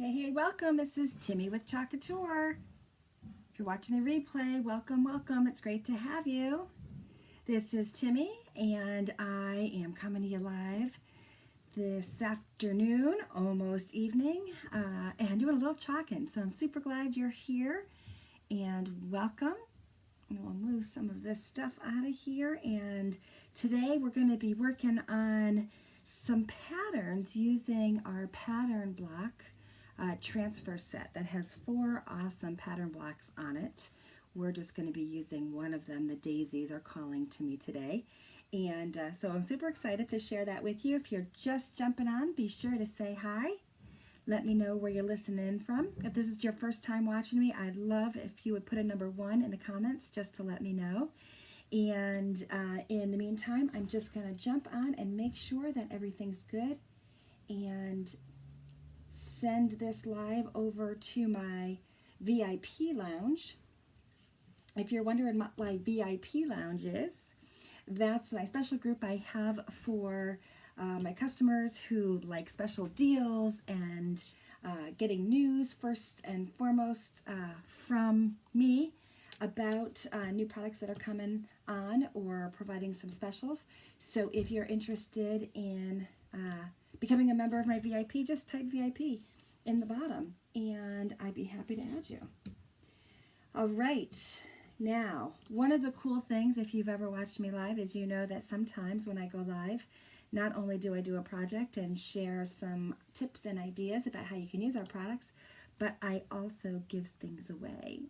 Hey, welcome. This is Timmy with Chalk Couture. If you're watching the replay, welcome, welcome. It's great to have you. This is Timmy, and I am coming to you live this afternoon, almost evening, and doing a little chalking. So I'm super glad you're here, and welcome. And we'll move some of this stuff out of here, and today we're going to be working on some patterns using our pattern block transfer set that has 4 awesome pattern blocks on it. We're just going to be using one of them. The Daisies are calling to me today. And so I'm super excited to share that with you. If you're just jumping on, be sure to say hi. Let me know where you're listening from. If this is your first time watching me, I'd love if you would put a number 1 in the comments just to let me know. And in the meantime, I'm just going to jump on and make sure that everything's good and send this live over to my VIP lounge. If you're wondering why VIP lounge is, that's my special group I have for my customers who like special deals and getting news first and foremost from me about new products that are coming on or providing some specials. So if you're interested in becoming a member of my VIP, just type VIP in the bottom and I'd be happy to add you. All right, now one of the cool things, if you've ever watched me live, is you know that sometimes when I go live, not only do I do a project and share some tips and ideas about how you can use our products, but I also give things away.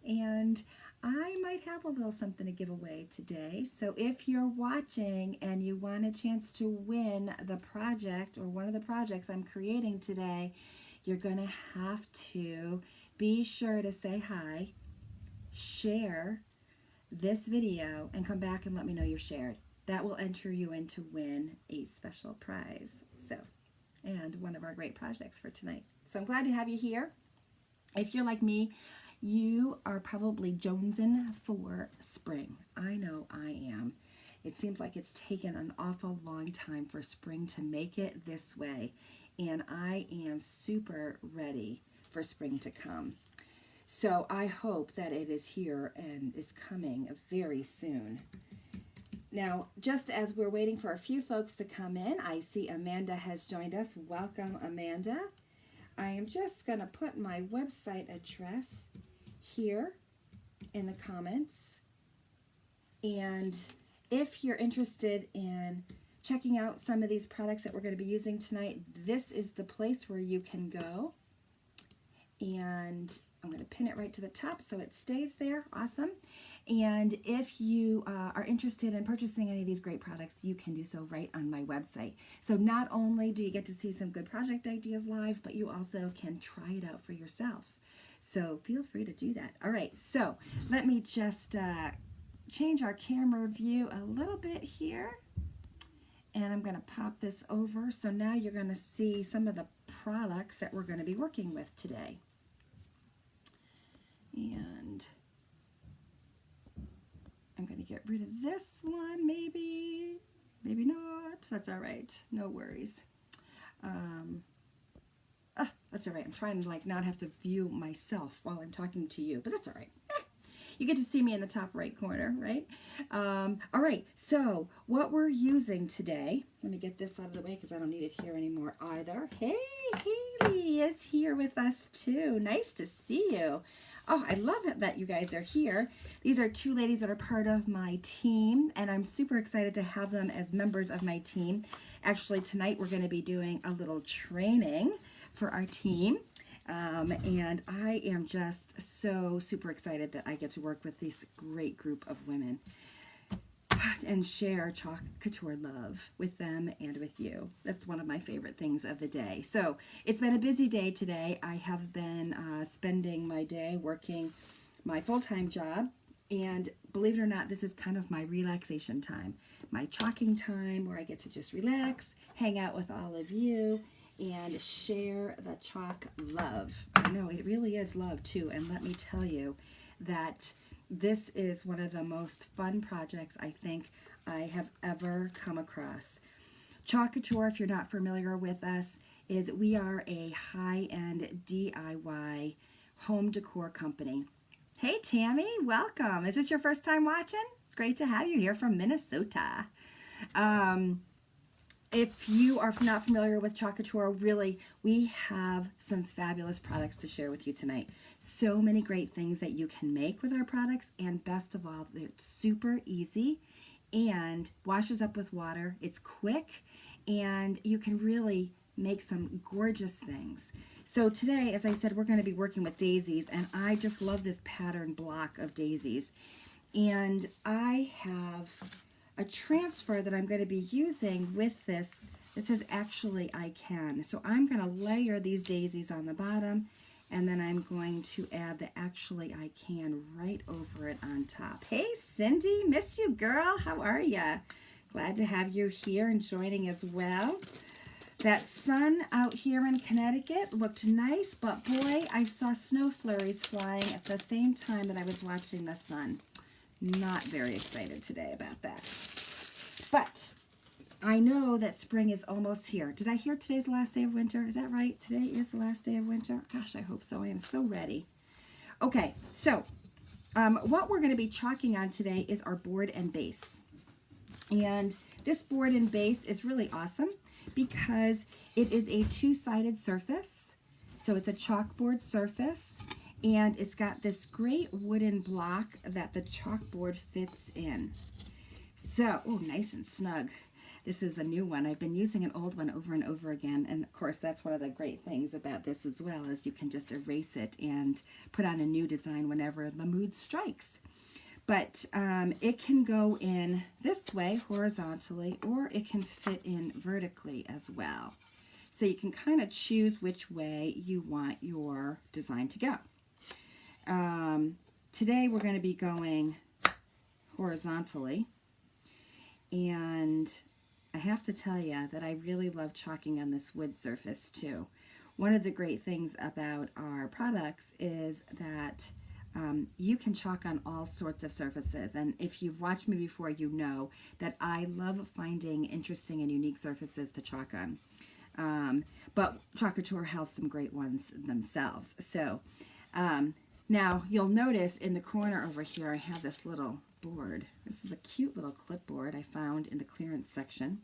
And I might have a little something to give away today. So if you're watching and you want a chance to win the project or one of the projects I'm creating today, you're going to have to be sure to say hi, share this video, and come back and let me know you've shared. That will enter you in to win a special prize. So, and one of our great projects for tonight. So I'm glad to have you here. If you're like me, you are probably jonesing for spring. I know I am. It seems like it's taken an awful long time for spring to make it this way, and I am super ready for spring to come. So I hope that it is here and is coming very soon. Now, just as we're waiting for a few folks to come in, I see Amanda has joined us. Welcome, Amanda. I am just going to put my website address here in the comments, and if you're interested in checking out some of these products that we're going to be using tonight, this is the place where you can go. And I'm going to pin it right to the top so it stays there. Awesome. And if you are interested in purchasing any of these great products, you can do so right on my website. So not only do you get to see some good project ideas live, but you also can try it out for yourself. So feel free to do that. All right, so let me just change our camera view a little bit here. And I'm going to pop this over. So now you're going to see some of the products that we're going to be working with today. And I'm going to get rid of this one, maybe not. That's all right. No worries. That's all right. I'm trying to not have to view myself while I'm talking to you, but that's all right. You get to see me in the top right corner, right? All right, so what we're using today, let me get this out of the way because I don't need it here anymore either. Hey, Haley is here with us too. Nice to see you. Oh, I love it that you guys are here. These are 2 ladies that are part of my team, and I'm super excited to have them as members of my team. Actually, tonight we're going to be doing a little training for our team. And I am just so super excited that I get to work with this great group of women and share Chalk Couture love with them and with you. That's one of my favorite things of the day. So it's been a busy day today. I have been spending my day working my full-time job, and believe it or not, this is kind of my relaxation time, my chalking time where I get to just relax, hang out with all of you, and share the chalk love. I know it really is love too, and let me tell you that this is one of the most fun projects I think I have ever come across. Chalk Couture, if you're not familiar with us, we are a high-end DIY home decor company. Hey Tammy, welcome. Is this your first time watching? It's great to have you here from Minnesota. If you are not familiar with Chalk Couture, really, we have some fabulous products to share with you tonight. So many great things that you can make with our products, and best of all, it's super easy and washes up with water. It's quick, and you can really make some gorgeous things. So today, as I said, we're going to be working with daisies, and I just love this pattern block of daisies. And I have a transfer that I'm going to be using with this. It says Actually I Can. So I'm going to layer these daisies on the bottom, and then I'm going to add the Actually I Can right over it on top. Hey Cindy, miss you girl. How are ya? Glad to have you here and joining as well. That sun out here in Connecticut looked nice, but boy, I saw snow flurries flying at the same time that I was watching the sun. Not very excited today about that. But I know that spring is almost here. Did I hear today's the last day of winter? Is that right? Today is the last day of winter? Gosh, I hope so. I am so ready. Okay, so what we're going to be chalking on today is our board and base. And this board and base is really awesome because it is a two-sided surface. So it's a chalkboard surface, and it's got this great wooden block that the chalkboard fits in. So, oh, nice and snug. This is a new one. I've been using an old one over and over again, and of course that's one of the great things about this as well, is you can just erase it and put on a new design whenever the mood strikes. But it can go in this way horizontally, or it can fit in vertically as well. So you can kind of choose which way you want your design to go. Today we're going to be going horizontally, and I have to tell you that I really love chalking on this wood surface too. One of the great things about our products is that you can chalk on all sorts of surfaces, and if you've watched me before, you know that I love finding interesting and unique surfaces to chalk on. But Chalk Couture has some great ones themselves. So now you'll notice in the corner over here I have this little board. This is a cute little clipboard I found in the clearance section.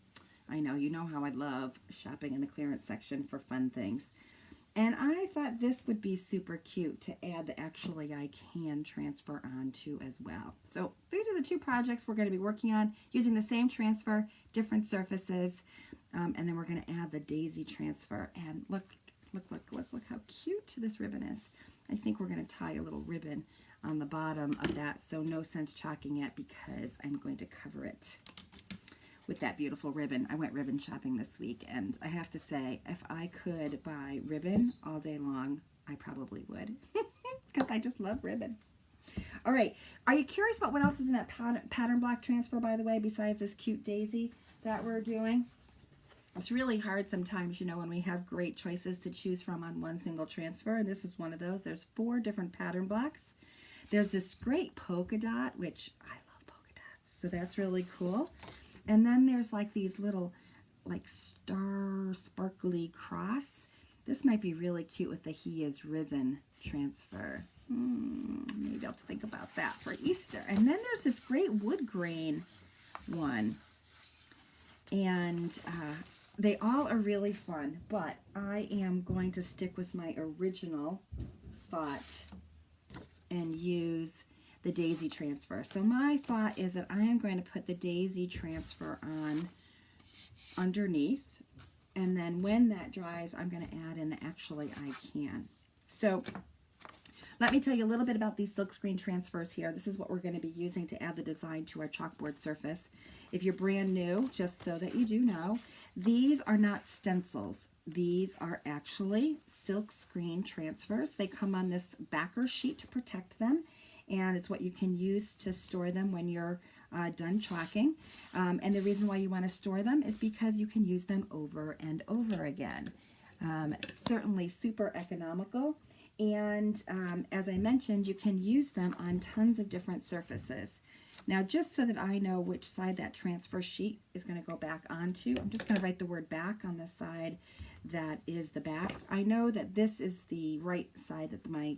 I know, you know how I love shopping in the clearance section for fun things. And I thought this would be super cute to add the Actually I Can transfer onto as well. So these are the two projects we're going to be working on using the same transfer, different surfaces, and then we're going to add the daisy transfer. And look how cute this ribbon is. I think we're going to tie a little ribbon on the bottom of that, so no sense chalking it because I'm going to cover it with that beautiful ribbon. I went ribbon shopping this week, and I have to say, if I could buy ribbon all day long, I probably would, because I just love ribbon. All right, are you curious about what else is in that pattern block transfer, by the way, besides this cute daisy that we're doing? It's really hard sometimes, you know, when we have great choices to choose from on one single transfer, and this is one of those. There's 4 different pattern blocks. There's this great polka dot, which I love polka dots, so that's really cool. And then there's like these little like star sparkly cross. This might be really cute with the He Is Risen transfer. Maybe I'll think about that for Easter. And then there's this great wood grain one. And they all are really fun, but I am going to stick with my original thought and use the daisy transfer. So my thought is that I am going to put the daisy transfer on underneath, and then when that dries, I'm going to add in the Actually I Can. So let me tell you a little bit about these silkscreen transfers here. This is what we're going to be using to add the design to our chalkboard surface. If you're brand new, just so that you do know, these are not stencils. These are actually silkscreen transfers. They come on this backer sheet to protect them, and it's what you can use to store them when you're done chalking. And the reason why you want to store them is because you can use them over and over again. Certainly super economical. And as I mentioned, you can use them on tons of different surfaces. Now, just so that I know which side that transfer sheet is going to go back onto, I'm just going to write the word back on the side that is the back. I know that this is the right side that my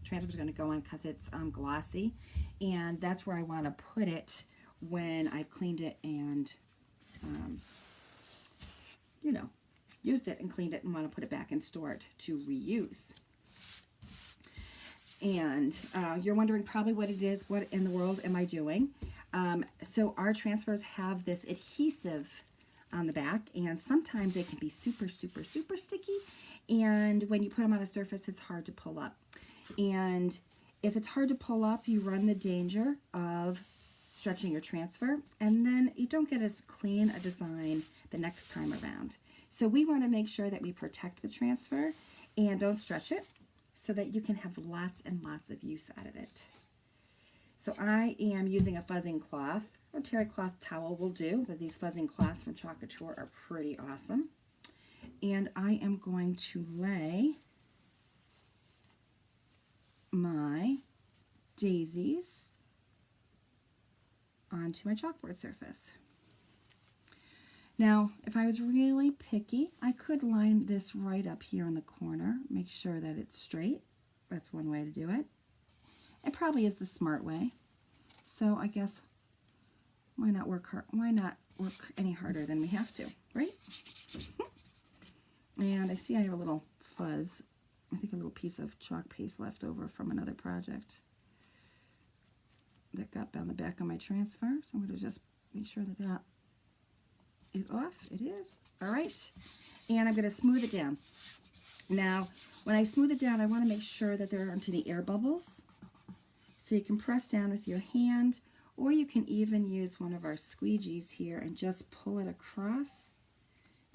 transfer is going to go on because it's glossy, and that's where I want to put it when I've cleaned it and, you know, used it and cleaned it and want to put it back and store it to reuse. And you're wondering probably what it is, what in the world am I doing? So our transfers have this adhesive on the back, and sometimes they can be super, super, super sticky. And when you put them on a surface, it's hard to pull up. And if it's hard to pull up, you run the danger of stretching your transfer, and then you don't get as clean a design the next time around. So we want to make sure that we protect the transfer and don't stretch it so that you can have lots and lots of use out of it. So I am using a fuzzing cloth. A terry cloth towel will do, but these fuzzing cloths from Chalk Couture are pretty awesome. And I am going to lay my daisies onto my chalkboard surface. Now, if I was really picky, I could line this right up here in the corner, make sure that it's straight. That's one way to do it. It probably is the smart way. So I guess why not work hard? Why not work any harder than we have to, right? And I see I have a little fuzz. I think a little piece of chalk paste left over from another project that got on the back of my transfer. So I'm going to just make sure that that is off. It is. All right. And I'm going to smooth it down. Now, when I smooth it down, I want to make sure that there aren't any air bubbles. So you can press down with your hand, or you can even use one of our squeegees here and just pull it across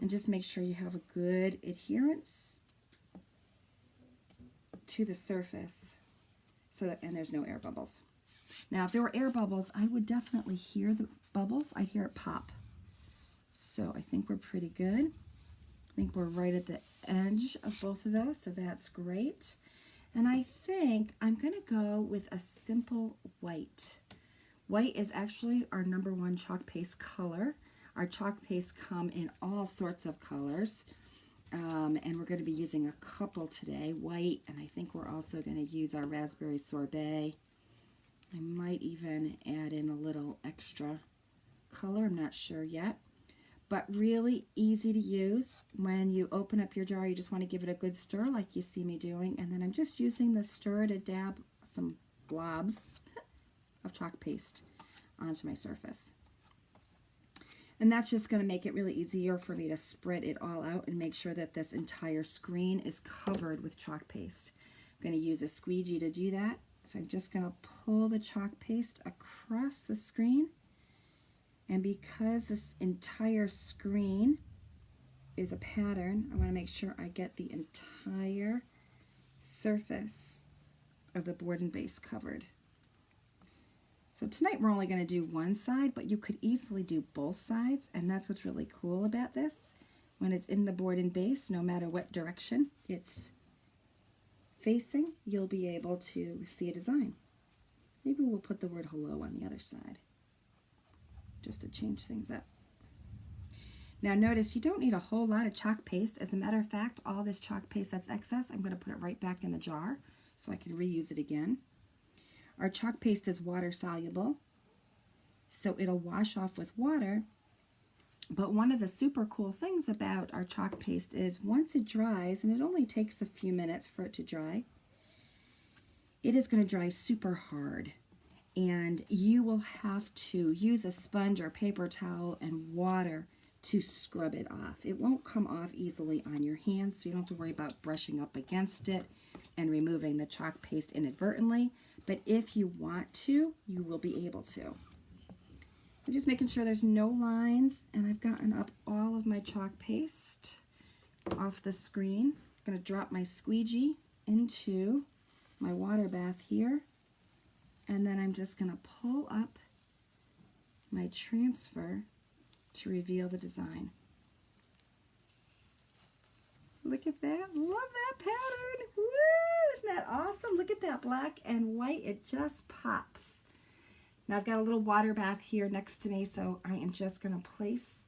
and just make sure you have a good adherence to the surface so that, and there's no air bubbles. Now, if there were air bubbles, I would definitely hear the bubbles. I'd hear it pop. So I think we're pretty good. I think we're right at the edge of both of those, so that's great. And I think I'm going to go with a simple white. White is actually our #1 chalk paste color. Our chalk pastes come in all sorts of colors, and we're going to be using a couple today, white, and I think we're also going to use our raspberry sorbet. I might even add in a little extra color, I'm not sure yet. But really easy to use. When you open up your jar, you just want to give it a good stir like you see me doing, and then I'm just using the stir to dab some blobs of chalk paste onto my surface. And that's just going to make it really easier for me to spread it all out and make sure that this entire screen is covered with chalk paste. I'm going to use a squeegee to do that. So I'm just going to pull the chalk paste across the screen. And because this entire screen is a pattern, I want to make sure I get the entire surface of the board and base covered. So tonight we're only going to do one side, but you could easily do both sides, and that's what's really cool about this. When it's in the board and base, no matter what direction it's facing, you'll be able to see a design. Maybe we'll put the word hello on the other side, just to change things up. Now notice you don't need a whole lot of chalk paste. As a matter of fact, all this chalk paste that's excess, I'm going to put it right back in the jar so I can reuse it again. Our chalk paste is water soluble, so it'll wash off with water. But one of the super cool things about our chalk paste is once it dries, and it only takes a few minutes for it to dry, it is going to dry super hard. And you will have to use a sponge or paper towel and water to scrub it off. It won't come off easily on your hands, so you don't have to worry about brushing up against it and removing the chalk paste inadvertently. But if you want to, you will be able to. I'm just making sure there's no lines, and I've gotten up all of my chalk paste off the screen. I'm going to drop my squeegee into my water bath here. And then I'm just going to pull up my transfer to reveal the design. Look at that. Love that pattern. Woo! Isn't that awesome? Look at that black and white. It just pops. Now I've got a little water bath here next to me, so I am just going to place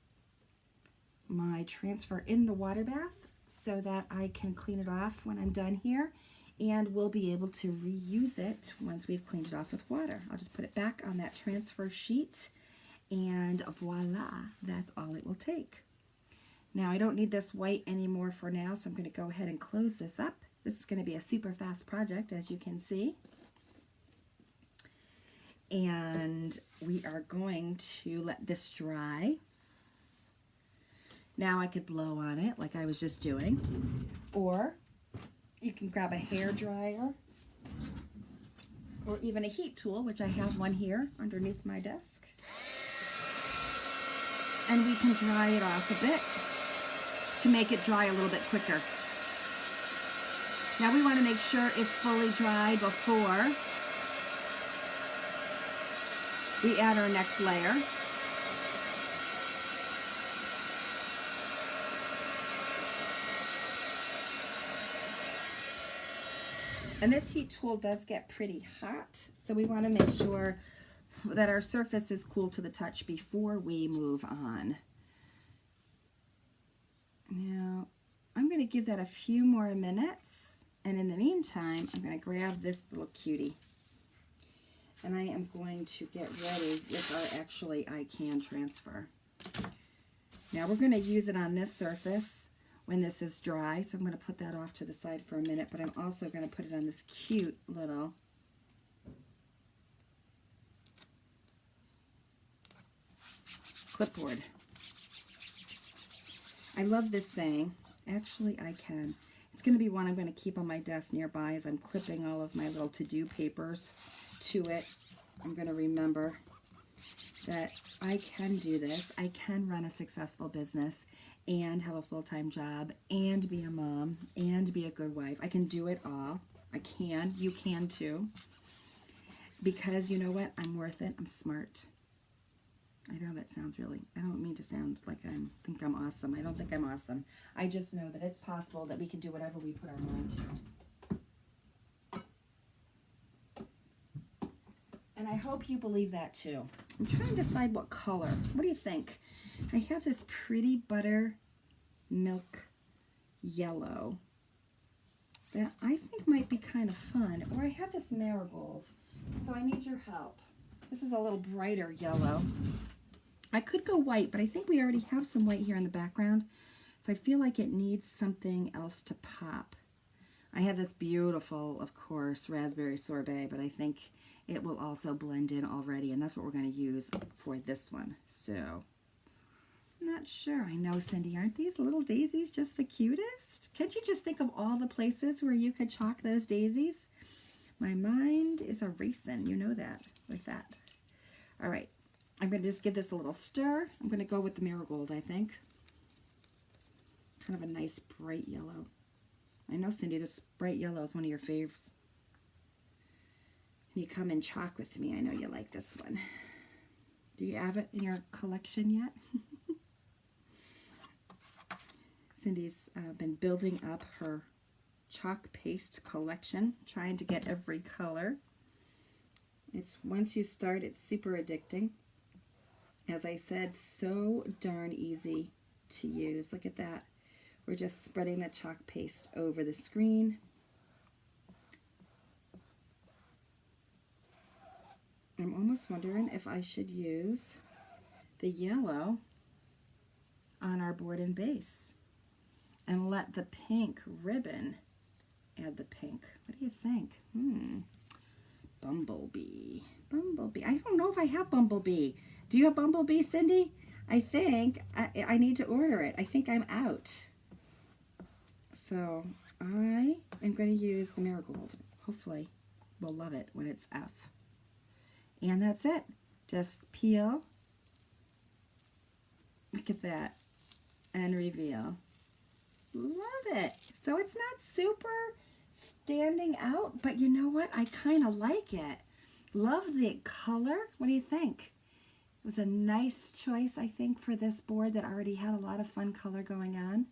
my transfer in the water bath so that I can clean it off when I'm done here, and we'll be able to reuse it once we've cleaned it off with water. I'll just put it back on that transfer sheet, and voila, that's all it will take. Now I don't need this white anymore for now, so I'm going to go ahead and close this up. This is going to be a super fast project, as you can see. And we are going to let this dry. Now I could blow on it like I was just doing, or you can grab a hair dryer or even a heat tool, which I have one here underneath my desk. And we can dry it off a bit to make it dry a little bit quicker. Now we want to make sure it's fully dry before we add our next layer. And this heat tool does get pretty hot, so we want to make sure that our surface is cool to the touch before we move on. Now, I'm going to give that a few more minutes, and in the meantime, I'm going to grab this little cutie. And I am going to get ready with our actually I Can transfer. Now we're going to use it on this surface when this is dry, so I'm going to put that off to the side for a minute, but I'm also going to put it on this cute little clipboard. I love this saying, actually I can. It's going to be one I'm going to keep on my desk nearby as I'm clipping all of my little to-do papers to it. I'm going to remember that I can do this. I can run a successful business and have a full-time job and be a mom and be a good wife. I can do it all. I can. You can too. Because you know what? I'm worth it. I'm smart. I know that sounds really, I don't mean to sound like I think I'm awesome. I don't think I'm awesome. I just know that it's possible that we can do whatever we put our mind to. And I hope you believe that too. I'm trying to decide what color. What do you think? I have this pretty buttermilk yellow that I think might be kind of fun. Or I have this marigold. So I need your help. This is a little brighter yellow. I could go white, but I think we already have some white here in the background. So I feel like it needs something else to pop. I have this beautiful, of course, raspberry sorbet, but I think it will also blend in already, and that's what we're going to use for this one. So, I'm not sure. I know, Cindy, aren't these little daisies just the cutest? Can't you just think of all the places where you could chalk those daisies? My mind is a racing, you know that, with that. All right, I'm going to just give this a little stir. I'm going to go with the marigold, I think. Kind of a nice bright yellow. I know, Cindy, this bright yellow is one of your faves. And you come and chalk with me. I know you like this one. Do you have it in your collection yet? Cindy's been building up her chalk paste collection, trying to get every color. It's once you start, it's super addicting. As I said, so darn easy to use. Look at that. We're just spreading the chalk paste over the screen. I'm almost wondering if I should use the yellow on our board and base and let the pink ribbon add the pink. What do you think? Bumblebee. Bumblebee. I don't know if I have Bumblebee. Do you have Bumblebee, Cindy? I think I need to order it. I think I'm out. So I am going to use the marigold. Hopefully we'll love it when it's F. And that's it. Just peel. Look at that. And reveal. Love it. So it's not super standing out, but you know what? I kind of like it. Love the color. What do you think? It was a nice choice, I think, for this board that already had a lot of fun color going on.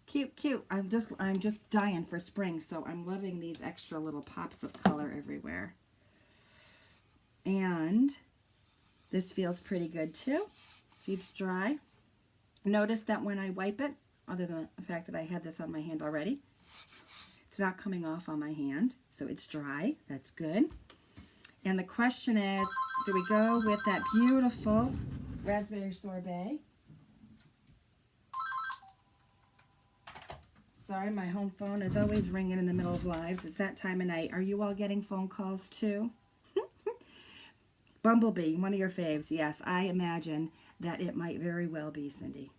Cute, cute. I'm just dying for spring, so I'm loving these extra little pops of color everywhere. And this feels pretty good too. See, it's dry. Notice that when I wipe it, other than the fact that I had this on my hand already, it's not coming off on my hand, so it's dry. That's good. And the question is, do we go with that beautiful raspberry sorbet? Sorry, my home phone is always ringing in the middle of lives. It's that time of night. Are you all getting phone calls too? Bumblebee, one of your faves. Yes, I imagine that it might very well be, Cindy.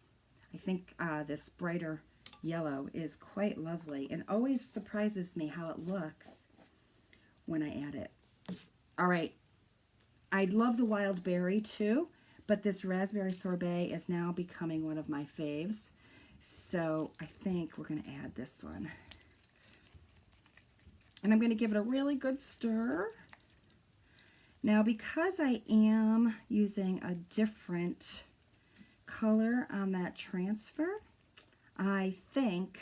I think this brighter yellow is quite lovely and always surprises me how it looks when I add it. All right, I love the wild berry too, but this raspberry sorbet is now becoming one of my faves. So I think we're going to add this one. And I'm going to give it a really good stir. Now, because I am using a different color on that transfer, I think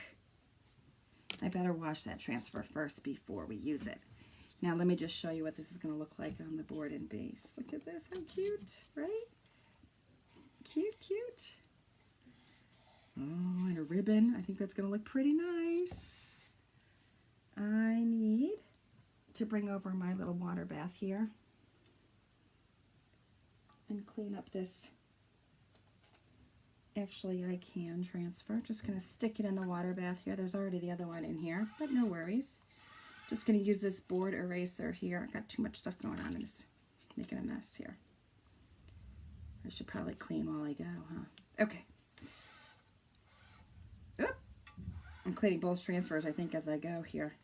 I better wash that transfer first before we use it. Now, let me just show you what this is going to look like on the board and base. Look at this. How cute, right? Cute, cute. Oh, and a ribbon. I think that's going to look pretty nice. I need to bring over my little water bath here and clean up this. Actually, I can transfer. Just going to stick it in the water bath here. There's already the other one in here, but no worries. Just going to use this board eraser here. I've got too much stuff going on and it's making a mess here. I should probably clean while I go, huh? Okay. Oop. I'm cleaning both transfers, I think, as I go here.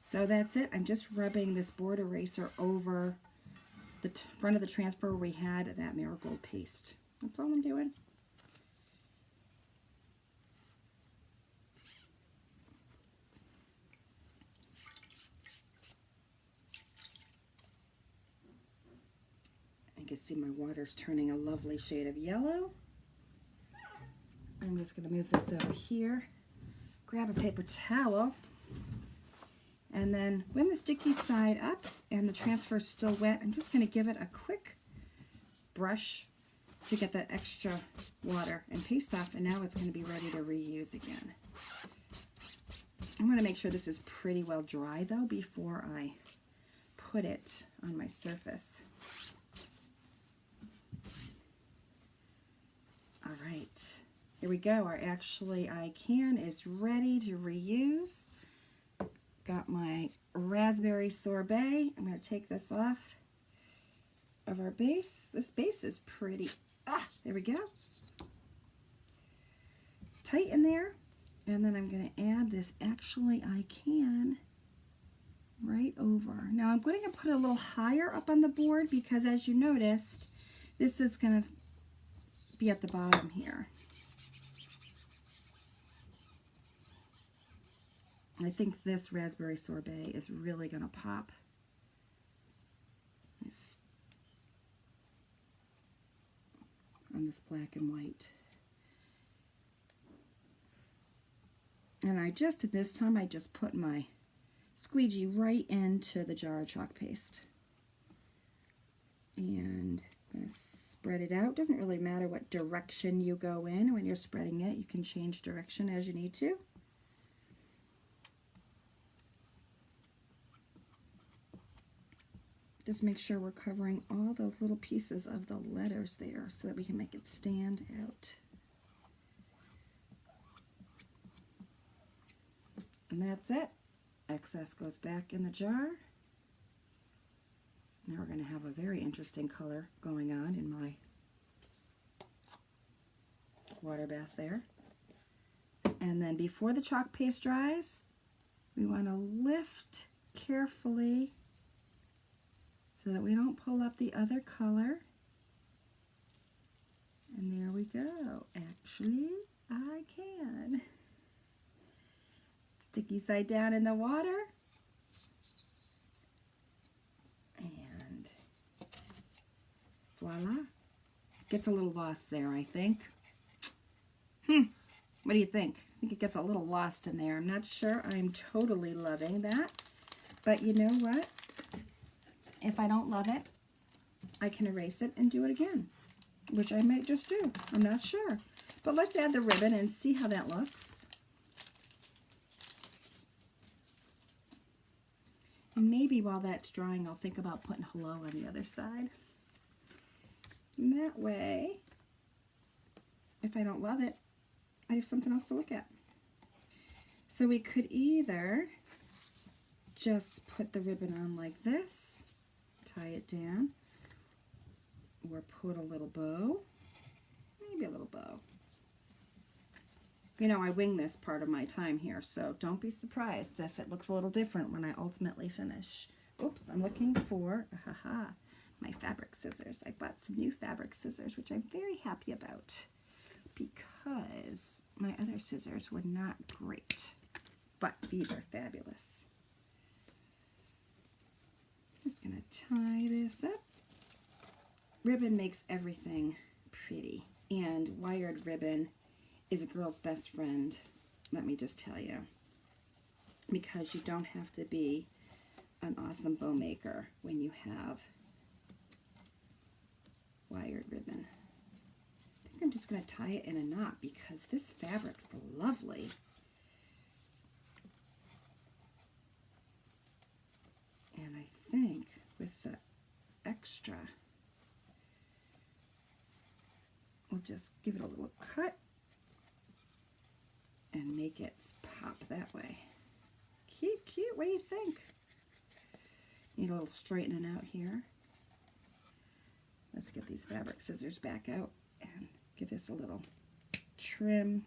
So that's it. I'm just rubbing this board eraser over the front of the transfer where we had that marigold paste. That's all I'm doing. You can see my water's turning a lovely shade of yellow. I'm just going to move this over here, grab a paper towel, and then when the sticky side up and the transfer's still wet, I'm just going to give it a quick brush to get that extra water and paste off, and now it's going to be ready to reuse again. I'm going to make sure this is pretty well dry though before I put it on my surface. All right, here we go. Our Actually I Can is ready to reuse. Got my raspberry sorbet. I'm going to take this off of our base. This base is pretty, there we go. Tight in there. And then I'm going to add this Actually I Can right over. Now I'm going to put it a little higher up on the board because, as you noticed, this is going to be at the bottom here. I think this raspberry sorbet is really going to pop. On this black and white. And this time I just put my squeegee right into the jar of chalk paste. And I'm going to spread it out. Doesn't really matter what direction you go in when you're spreading it. You can change direction as you need to. Just make sure we're covering all those little pieces of the letters there so that we can make it stand out. And that's it. Excess goes back in the jar. Now we're going to have a very interesting color going on in my water bath there. And then before the chalk paste dries, we want to lift carefully so that we don't pull up the other color. And there we go. Actually, I can. Sticky side down in the water. And voila. Gets a little lost there, I think. What do you think? I think it gets a little lost in there. I'm not sure I'm totally loving that. But you know what? If I don't love it, I can erase it and do it again, which I might just do. I'm not sure. But let's add the ribbon and see how that looks. And maybe while that's drying, I'll think about putting hello on the other side. And that way, if I don't love it, I have something else to look at. So we could either just put the ribbon on like this, tie it down, or put a little bow, maybe a little bow. You know, I wing this part of my time here, so don't be surprised if it looks a little different when I ultimately finish. Oops, I'm looking for, my fabric scissors. I bought some new fabric scissors, which I'm very happy about because my other scissors were not great, but these are fabulous. Just gonna tie this up. Ribbon makes everything pretty, and wired ribbon is a girl's best friend, let me just tell you, because you don't have to be an awesome bow maker when you have wired ribbon. I think I'm just going to tie it in a knot because this fabric's lovely. And I think with the extra, we'll just give it a little cut and make it pop that way. Cute, cute. What do you think? Need a little straightening out here. Let's get these fabric scissors back out and give this a little trim.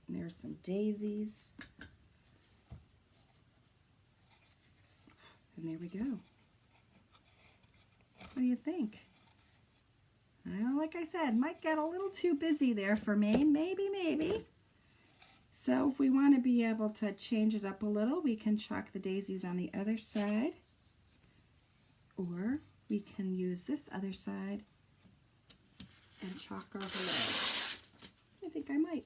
And there's some daisies. And there we go. What do you think? Well, like I said, might get a little too busy there for me. Maybe. So if we want to be able to change it up a little, we can chalk the daisies on the other side. Or we can use this other side and chalk our hello. I think I might.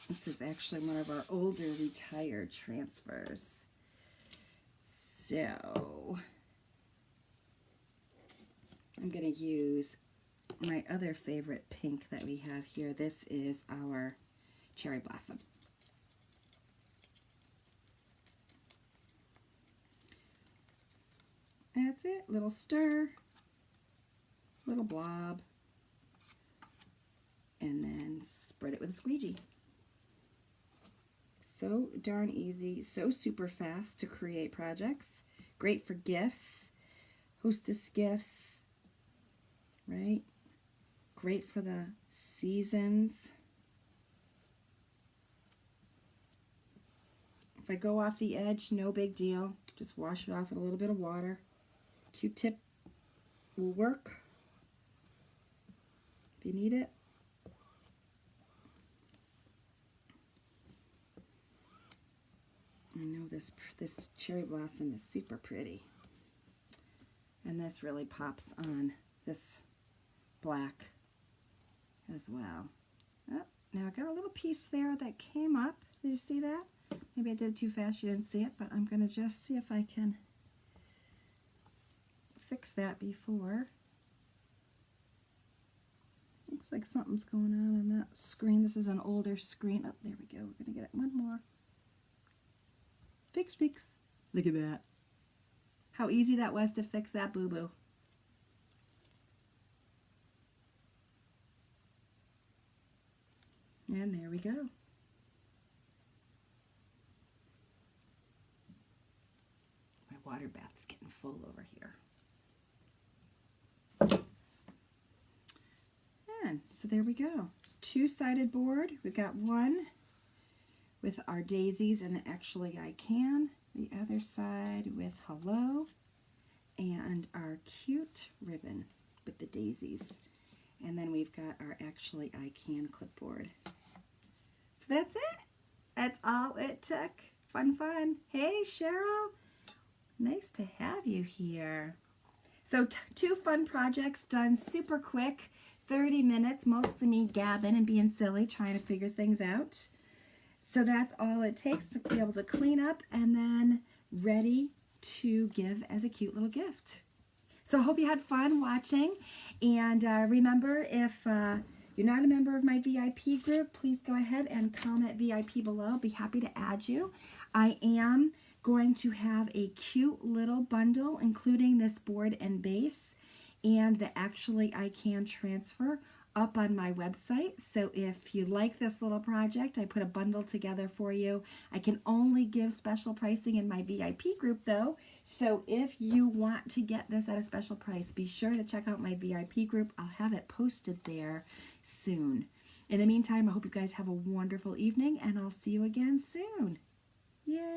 This is actually one of our older retired transfers. So I'm going to use my other favorite pink that we have here. This is our Cherry Blossom. That's it. Little stir, little blob, and then spread it with a squeegee. So darn easy, so super fast to create projects. Great for gifts, hostess gifts, right? Great for the seasons. If I go off the edge, no big deal. Just wash it off with a little bit of water. Q-tip will work if you need it. I know this cherry blossom is super pretty, and this really pops on this black as well. Oh, now I got a little piece there that came up. Did you see that? Maybe I did too fast, you didn't see it, but I'm going to just see if I can fix that before. Looks like something's going on that screen. This is an older screen. Oh, there we go. We're going to get it one more. Fix. Look at that. How easy that was to fix that boo-boo. And there we go. My water bath's getting full over here. And so there we go. Two-sided board. We've got one with our daisies and actually I can. The other side with hello and our cute ribbon with the daisies. And then we've got our actually I can clipboard. So that's it. That's all it took. Fun. Hey Cheryl, nice to have you here. So two fun projects done super quick. 30 minutes, mostly me gabbing and being silly, trying to figure things out. So that's all it takes to be able to clean up and then ready to give as a cute little gift. So I hope you had fun watching. And remember, if you're not a member of my VIP group, please go ahead and comment VIP below. I'll be happy to add you. I am going to have a cute little bundle, including this board and base, and the Actually I Can transfer up on my website. So if you like this little project, I put a bundle together for you. I can only give special pricing in my VIP group though. So if you want to get this at a special price, be sure to check out my VIP group. I'll have it posted there soon. In the meantime, I hope you guys have a wonderful evening and I'll see you again soon. Yay!